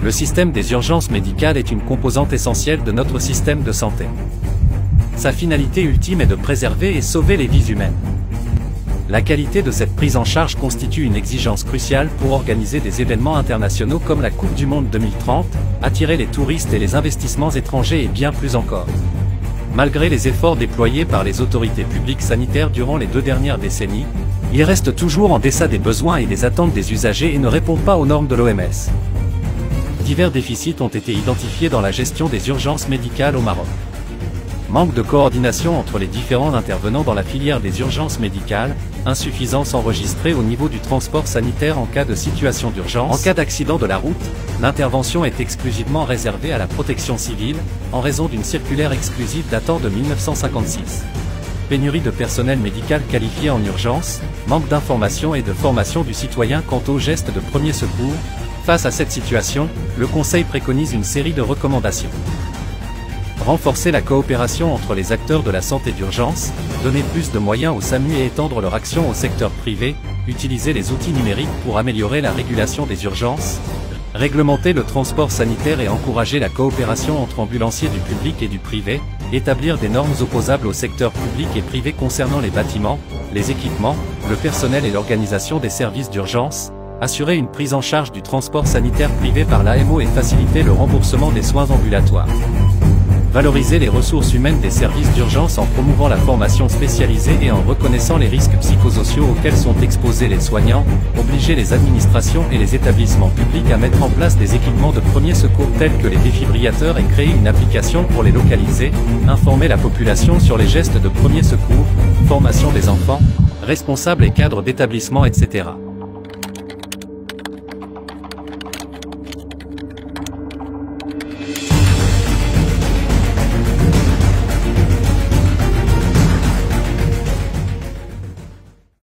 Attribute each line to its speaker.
Speaker 1: Le système des urgences médicales est une composante essentielle de notre système de santé. Sa finalité ultime est de préserver et sauver les vies humaines. La qualité de cette prise en charge constitue une exigence cruciale pour organiser des événements internationaux comme la Coupe du Monde 2030, attirer les touristes et les investissements étrangers et bien plus encore. Malgré les efforts déployés par les autorités publiques sanitaires durant les 2 dernières décennies, il reste toujours en deçà des besoins et des attentes des usagers et ne répond pas aux normes de l'OMS. Divers déficits ont été identifiés dans la gestion des urgences médicales au Maroc. Manque de coordination entre les différents intervenants dans la filière des urgences médicales, insuffisance enregistrée au niveau du transport sanitaire en cas de situation d'urgence. En cas d'accident de la route, l'intervention est exclusivement réservée à la protection civile, en raison d'une circulaire exclusive datant de 1956. Pénurie de personnel médical qualifié en urgence, manque d'information et de formation du citoyen quant aux gestes de premier secours. Face à cette situation, le Conseil préconise une série de recommandations. Renforcer la coopération entre les acteurs de la santé d'urgence, donner plus de moyens au SAMU et étendre leur action au secteur privé, utiliser les outils numériques pour améliorer la régulation des urgences, réglementer le transport sanitaire et encourager la coopération entre ambulanciers du public et du privé, établir des normes opposables au secteur public et privé concernant les bâtiments, les équipements, le personnel et l'organisation des services d'urgence, assurer une prise en charge du transport sanitaire privé par l'AMO et faciliter le remboursement des soins ambulatoires. Valoriser les ressources humaines des services d'urgence en promouvant la formation spécialisée et en reconnaissant les risques psychosociaux auxquels sont exposés les soignants, obliger les administrations et les établissements publics à mettre en place des équipements de premier secours tels que les défibrillateurs et créer une application pour les localiser, informer la population sur les gestes de premier secours, formation des enfants, responsables et cadres d'établissements, etc.